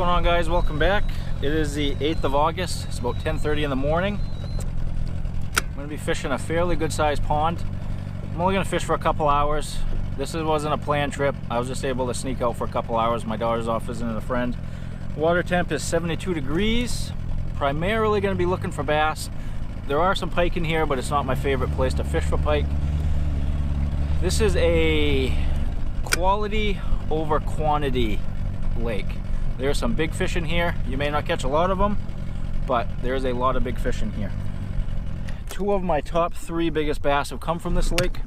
What's going on, guys? Welcome back. It is the 8th of August. It's about 10:30 in the morning. I'm going to be fishing a fairly good sized pond. I'm only going to fish for a couple hours. This wasn't a planned trip. I was just able to sneak out for a couple hours. My daughter's off visiting a friend. Water temp is 72 degrees. Primarily going to be looking for bass. There are some pike in here, but it's not my favorite place to fish for pike. This is a quality over quantity lake. There's some big fish in here. You may not catch a lot of them, but there's a lot of big fish in here. Two of my top 3 biggest bass have come from this lake.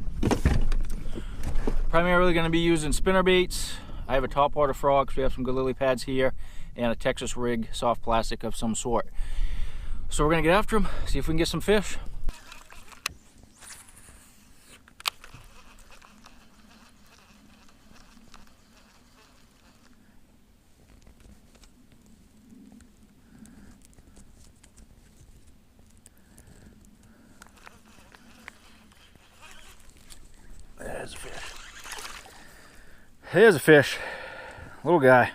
Primarily going to be using spinner baits. I have a topwater frog, so we have some good lily pads here, and a Texas rig, soft plastic of some sort. So we're going to get after them, see if we can get some fish. There's a fish. Here's a fish. Little guy.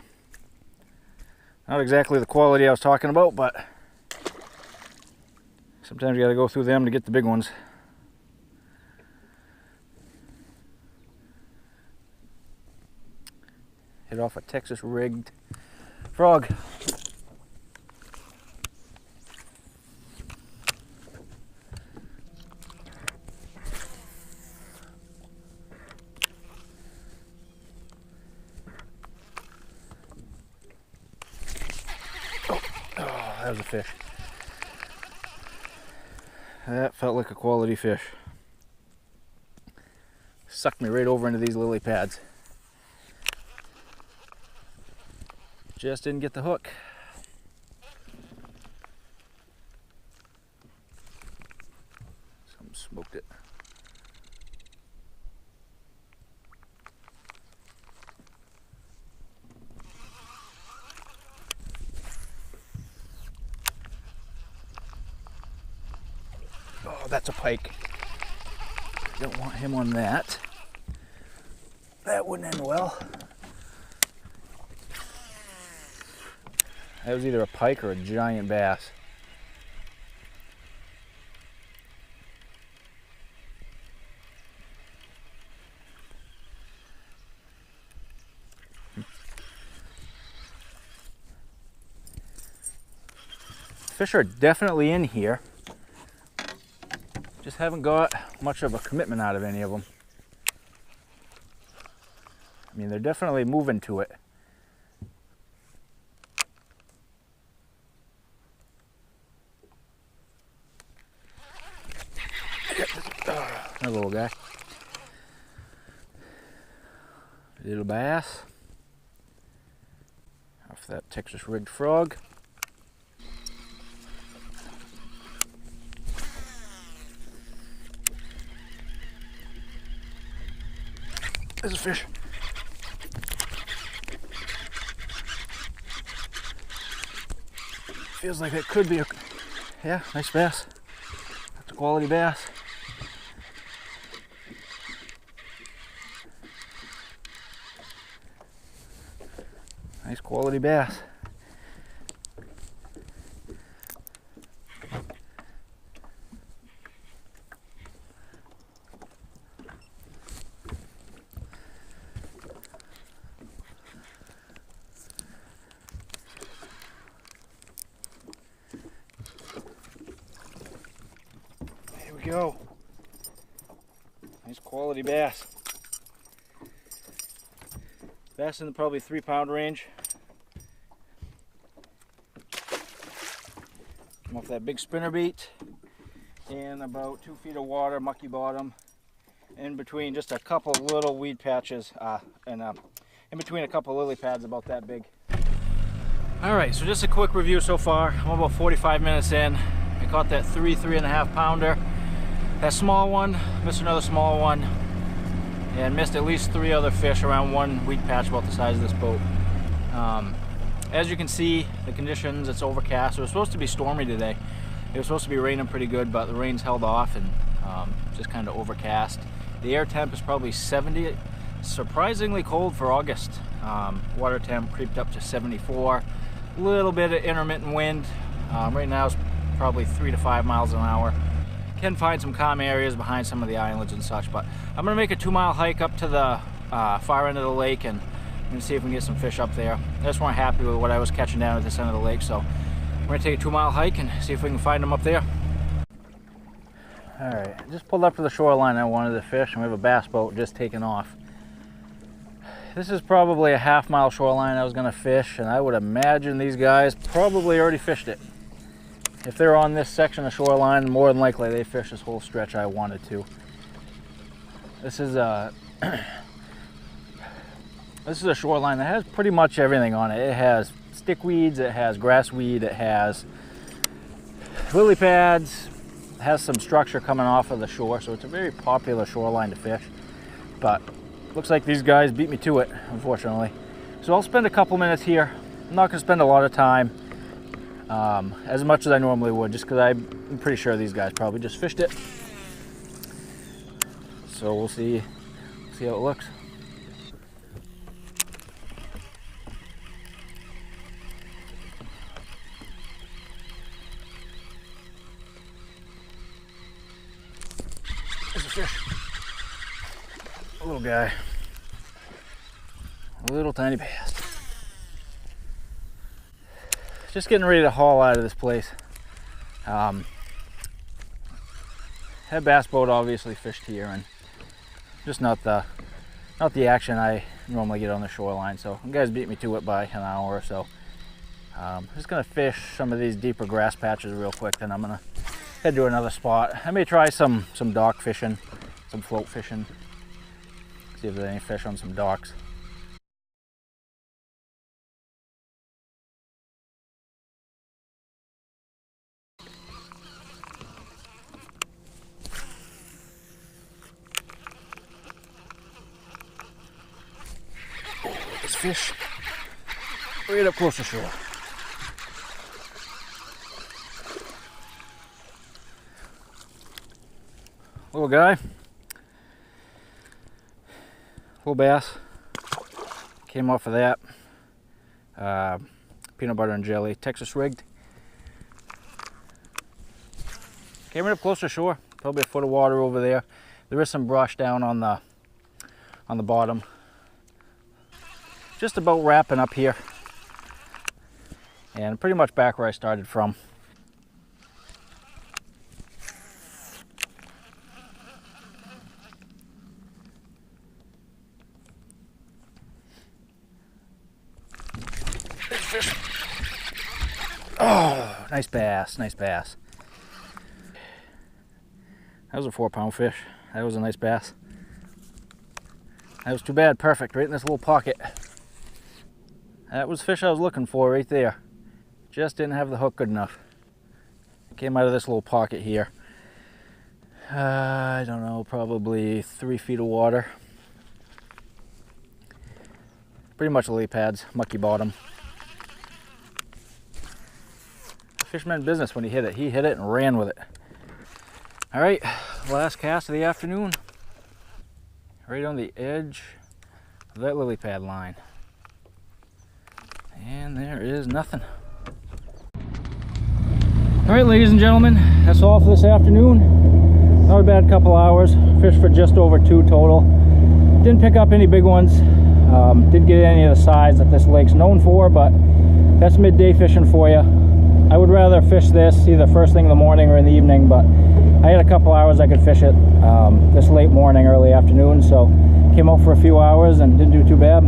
Not exactly the quality I was talking about, but sometimes you gotta go through them to get the big ones. Hit off a Texas rigged frog. That was a fish. That felt like a quality fish. Sucked me right over into these lily pads. Just didn't get the hook. Something smoked it. Oh, that's a pike. Don't want him on that. That wouldn't end well. That was either a pike or a giant bass. Fish are definitely in here. Just haven't got much of a commitment out of any of them. I mean, they're definitely moving to it. Another little guy. Little bass. Off that Texas rigged frog. There's a fish. Feels like it could be a, yeah, nice bass. That's a quality bass. Nice quality bass. Here we go. Nice quality bass. Bass in the probably 3-pound range. I'm off that big spinner bait in about 2 feet of water, mucky bottom, in between just a couple little weed patches, and in between a couple lily pads about that big. Alright, so just a quick review so far. I'm about 45 minutes in. I caught that 3.5 pounder. That small one, missed another small one, and missed at least 3 other fish around one weed patch about the size of this boat. As you can see, the conditions, it's overcast. It was supposed to be stormy today. It was supposed to be raining pretty good, but the rain's held off and just kind of overcast. The air temp is probably 70. Surprisingly cold for August. Water temp creeped up to 74. A little bit of intermittent wind. Right now it's probably 3 to 5 miles an hour. Can find some calm areas behind some of the islands and such, but I'm gonna make a 2-mile hike up to the far end of the lake, and I'm gonna see if we can get some fish up there. I just weren't happy with what I was catching down at this end of the lake, so we're gonna take a 2-mile hike and see if we can find them up there. All right, just pulled up to the shoreline. I wanted to fish, and we have a bass boat just taking off. This is probably a half-mile shoreline I was gonna fish, and I would imagine these guys probably already fished it. If they're on this section of shoreline, more than likely they fished this whole stretch I wanted to. This is a shoreline that has pretty much everything on it. It has stickweeds, it has grassweed, it has lily pads, it has some structure coming off of the shore, so it's a very popular shoreline to fish. But looks like these guys beat me to it, unfortunately. So I'll spend a couple minutes here. I'm not gonna spend a lot of time, as much as I normally would, just because I'm pretty sure these guys probably just fished it. So we'll see how it looks. There's a fish. A little guy. A little tiny bass. Just getting ready to haul out of this place. Had bass boat obviously fished here, and just not the action I normally get on the shoreline. So you guys beat me to it by an hour or so. I'm just gonna fish some of these deeper grass patches real quick, then I'm gonna head to another spot. I may try some dock fishing, some float fishing. See if there's any fish on some docks. This fish right up close to shore. Little guy, little bass, came off of that. Peanut butter and jelly, Texas rigged. Came right up close to shore, probably a foot of water over there. There is some brush down on the bottom. Just about wrapping up here, and pretty much back where I started from. There's fish. Oh, nice bass, nice bass. That was a 4-pound fish. That was a nice bass. That was too bad, perfect, right in this little pocket. That was fish I was looking for right there. Just didn't have the hook good enough. Came out of this little pocket here. I don't know, probably 3 feet of water. Pretty much lily pads, mucky bottom. Fish meant business when he hit it. He hit it and ran with it. All right, last cast of the afternoon. Right on the edge of that lily pad line. And there is nothing. All right, ladies and gentlemen, that's all for this afternoon. Not a bad couple hours. Fished for just over 2 total. Didn't pick up any big ones. Didn't get any of the size that this lake's known for, but that's midday fishing for you. I would rather fish this either first thing in the morning or in the evening, but I had a couple hours I could fish it this late morning, early afternoon, so came out for a few hours and didn't do too bad.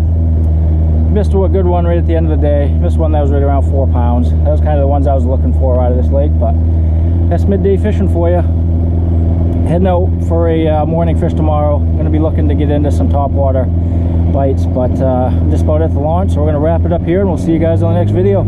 Missed a good one right at the end of the day. Missed one that was right around 4 pounds. That was kind of the ones I was looking for out of this lake, but that's midday fishing for you. Heading out for a morning fish tomorrow. I'm going to be looking to get into some topwater bites, but I'm just about at the launch, so we're going to wrap it up here and we'll see you guys on the next video.